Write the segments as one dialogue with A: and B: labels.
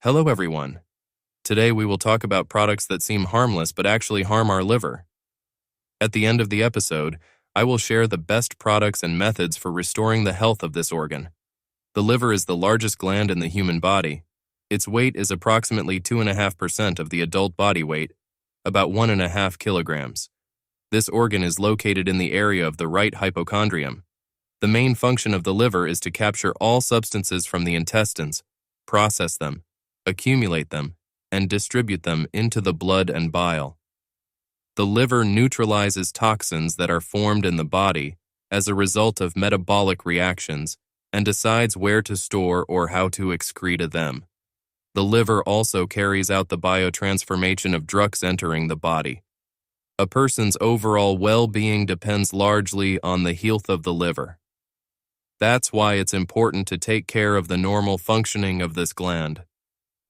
A: Hello everyone. Today we will talk about products that seem harmless but actually harm our liver. At the end of the episode, I will share the best products and methods for restoring the health of this organ. The liver is the largest gland in the human body. Its weight is approximately 2.5% of the adult body weight, about 1.5 kilograms. This organ is located in the area of the right hypochondrium. The main function of the liver is to capture all substances from the intestines, process them, accumulate them, and distribute them into the blood and bile. The liver neutralizes toxins that are formed in the body as a result of metabolic reactions and decides where to store or how to excrete them. The liver also carries out the biotransformation of drugs entering the body. A person's overall well-being depends largely on the health of the liver. That's why it's important to take care of the normal functioning of this gland.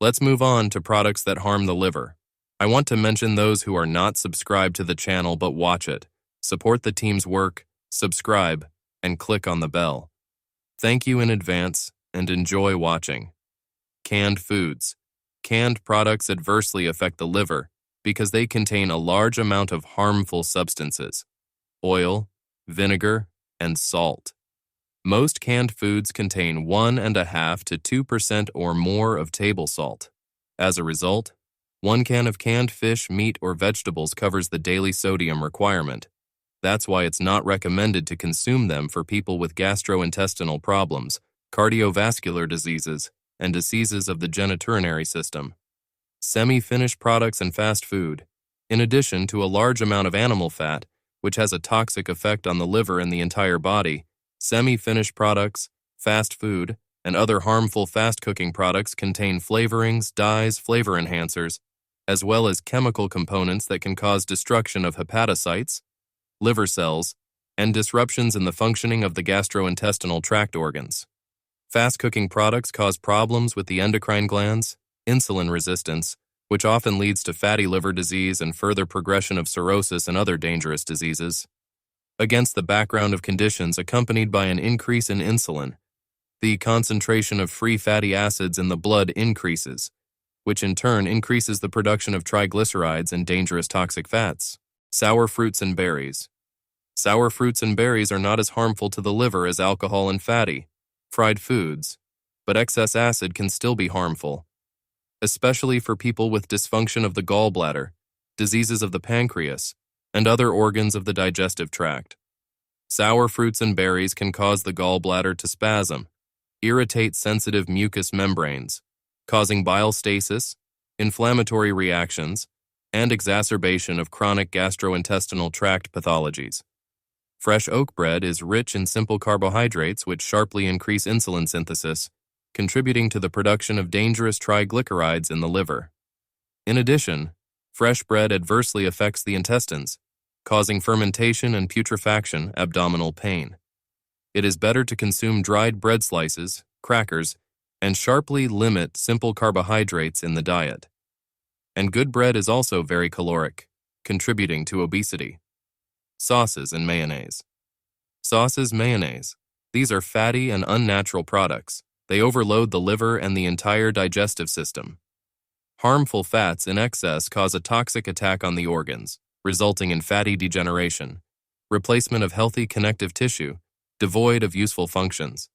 A: Let's move on to products that harm the liver. I want to mention those who are not subscribed to the channel but watch it. Support the team's work, subscribe, and click on the bell. Thank you in advance and enjoy watching. Canned foods. Canned products adversely affect the liver because they contain a large amount of harmful substances: oil, vinegar, and salt. Most canned foods contain 1.5 to 2% or more of table salt. As a result, 1 can of canned fish, meat, or vegetables covers the daily sodium requirement. That's why it's not recommended to consume them for people with gastrointestinal problems, cardiovascular diseases, and diseases of the genitourinary system. Semi-finished products and fast food, in addition to a large amount of animal fat, which has a toxic effect on the liver and the entire body, semi-finished products, fast food, and other harmful fast-cooking products contain flavorings, dyes, flavor enhancers, as well as chemical components that can cause destruction of hepatocytes, liver cells, and disruptions in the functioning of the gastrointestinal tract organs. Fast-cooking products cause problems with the endocrine glands, insulin resistance, which often leads to fatty liver disease and further progression of cirrhosis and other dangerous diseases. Against the background of conditions accompanied by an increase in insulin, the concentration of free fatty acids in the blood increases, which in turn increases the production of triglycerides and dangerous toxic fats. Sour fruits and berries. Sour fruits and berries are not as harmful to the liver as alcohol and fatty, fried foods, but excess acid can still be harmful, especially for people with dysfunction of the gallbladder, diseases of the pancreas, and other organs of the digestive tract. Sour fruits and berries can cause the gallbladder to spasm, irritate sensitive mucous membranes, causing bile stasis, inflammatory reactions, and exacerbation of chronic gastrointestinal tract pathologies. Fresh oat bread is rich in simple carbohydrates which sharply increase insulin synthesis, contributing to the production of dangerous triglycerides in the liver. In addition, fresh bread adversely affects the intestines, causing fermentation and putrefaction, abdominal pain. It is better to consume dried bread slices, crackers, and sharply limit simple carbohydrates in the diet. And good bread is also very caloric, contributing to obesity. Sauces and mayonnaise. Sauces, mayonnaise. These are fatty and unnatural products. They overload the liver and the entire digestive system. Harmful fats in excess cause a toxic attack on the organs, resulting in fatty degeneration, replacement of healthy connective tissue, devoid of useful functions.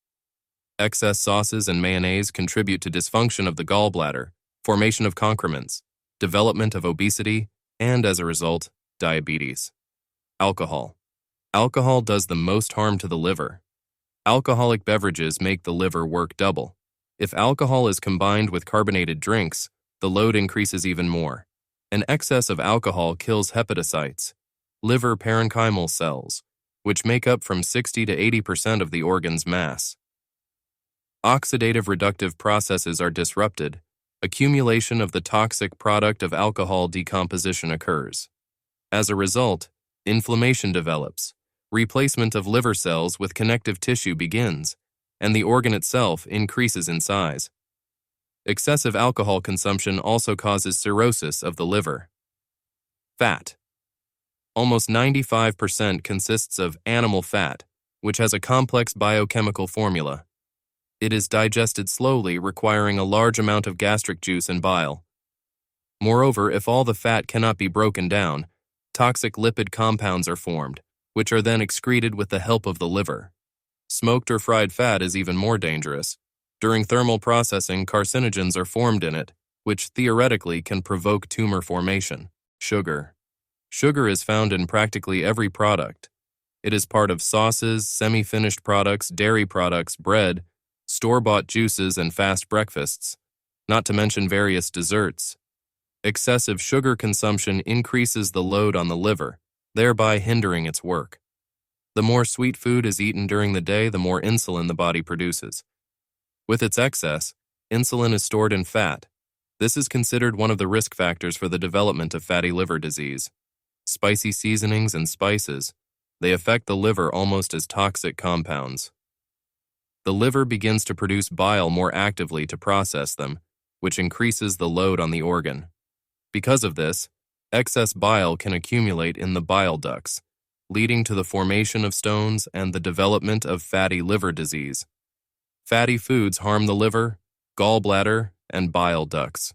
A: Excess sauces and mayonnaise contribute to dysfunction of the gallbladder, formation of concrements, development of obesity, and as a result, diabetes. Alcohol. Alcohol does the most harm to the liver. Alcoholic beverages make the liver work double. If alcohol is combined with carbonated drinks, the load increases even more. An excess of alcohol kills hepatocytes, liver parenchymal cells, which make up from 60 to 80% of the organ's mass. Oxidative reductive processes are disrupted. Accumulation of the toxic product of alcohol decomposition occurs. As a result, inflammation develops, replacement of liver cells with connective tissue begins, and the organ itself increases in size. Excessive alcohol consumption also causes cirrhosis of the liver. Fat. Almost 95% consists of animal fat, which has a complex biochemical formula. It is digested slowly, requiring a large amount of gastric juice and bile. Moreover, if all the fat cannot be broken down, toxic lipid compounds are formed, which are then excreted with the help of the liver. Smoked or fried fat is even more dangerous. During thermal processing, carcinogens are formed in it, which theoretically can provoke tumor formation. Sugar. Sugar is found in practically every product. It is part of sauces, semi-finished products, dairy products, bread, store-bought juices, and fast breakfasts, not to mention various desserts. Excessive sugar consumption increases the load on the liver, thereby hindering its work. The more sweet food is eaten during the day, the more insulin the body produces. With its excess, insulin is stored in fat. This is considered one of the risk factors for the development of fatty liver disease. Spicy seasonings and spices, they affect the liver almost as toxic compounds. The liver begins to produce bile more actively to process them, which increases the load on the organ. Because of this, excess bile can accumulate in the bile ducts, leading to the formation of stones and the development of fatty liver disease. Fatty foods harm the liver, gallbladder, and bile ducts.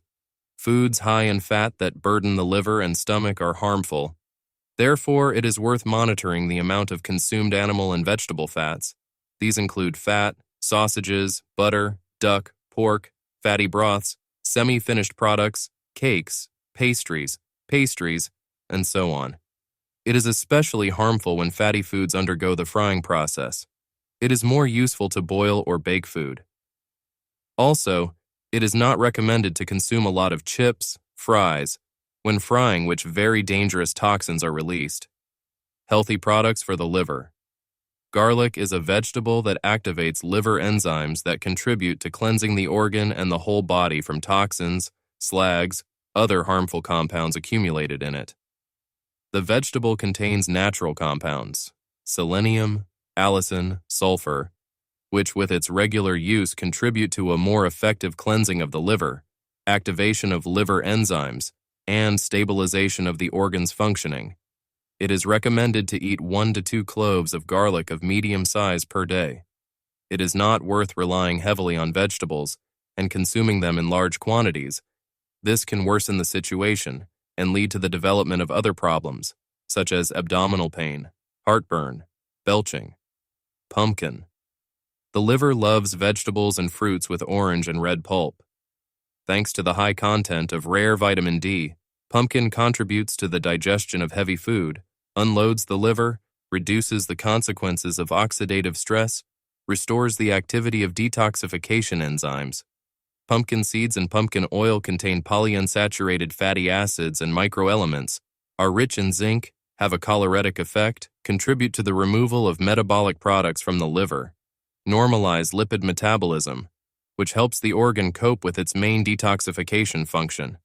A: Foods high in fat that burden the liver and stomach are harmful. Therefore, it is worth monitoring the amount of consumed animal and vegetable fats. These include fat, sausages, butter, duck, pork, fatty broths, semi-finished products, cakes, pastries, and so on. It is especially harmful when fatty foods undergo the frying process. It is more useful to boil or bake food. Also, it is not recommended to consume a lot of chips, fries, when frying, which very dangerous toxins are released. Healthy products for the liver. Garlic is a vegetable that activates liver enzymes that contribute to cleansing the organ and the whole body from toxins, slags, other harmful compounds accumulated in it. The vegetable contains natural compounds, selenium, allicin, sulfur, which with its regular use contribute to a more effective cleansing of the liver, activation of liver enzymes, and stabilization of the organ's functioning. It is recommended to eat 1 to 2 cloves of garlic of medium size per day. It is not worth relying heavily on vegetables and consuming them in large quantities. This can worsen the situation and lead to the development of other problems, such as abdominal pain, heartburn, belching. Pumpkin. The liver loves vegetables and fruits with orange and red pulp. Thanks to the high content of rare vitamin D, pumpkin contributes to the digestion of heavy food, unloads the liver, reduces the consequences of oxidative stress, restores the activity of detoxification enzymes. Pumpkin seeds and pumpkin oil contain polyunsaturated fatty acids and microelements, are rich in zinc, have a choleretic effect, contribute to the removal of metabolic products from the liver, normalize lipid metabolism, which helps the organ cope with its main detoxification function.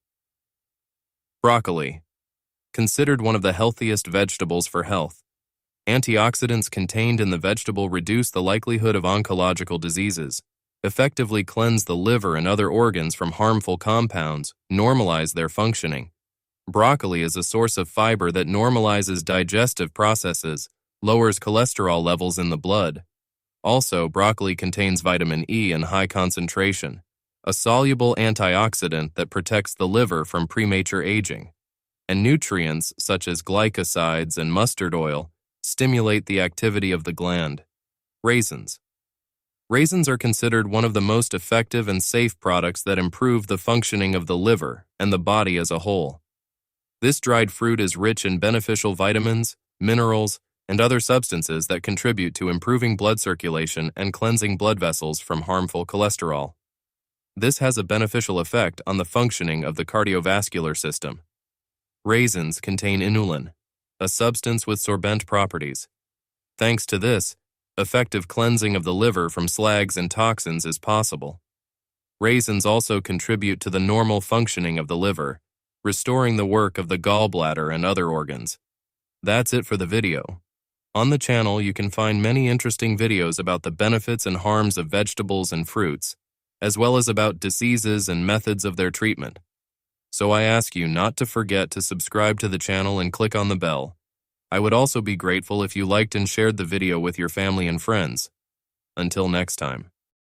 A: Broccoli. Considered one of the healthiest vegetables for health. Antioxidants contained in the vegetable reduce the likelihood of oncological diseases, effectively cleanse the liver and other organs from harmful compounds, normalize their functioning. Broccoli is a source of fiber that normalizes digestive processes, lowers cholesterol levels in the blood. Also, broccoli contains vitamin E in high concentration, a soluble antioxidant that protects the liver from premature aging. And nutrients such as glycosides and mustard oil stimulate the activity of the gland. Raisins. Raisins are considered one of the most effective and safe products that improve the functioning of the liver and the body as a whole. This dried fruit is rich in beneficial vitamins, minerals, and other substances that contribute to improving blood circulation and cleansing blood vessels from harmful cholesterol. This has a beneficial effect on the functioning of the cardiovascular system. Raisins contain inulin, a substance with sorbent properties. Thanks to this, effective cleansing of the liver from slags and toxins is possible. Raisins also contribute to the normal functioning of the liver, restoring the work of the gallbladder and other organs. That's it for the video. On the channel, you can find many interesting videos about the benefits and harms of vegetables and fruits, as well as about diseases and methods of their treatment. So I ask you not to forget to subscribe to the channel and click on the bell. I would also be grateful if you liked and shared the video with your family and friends. Until next time.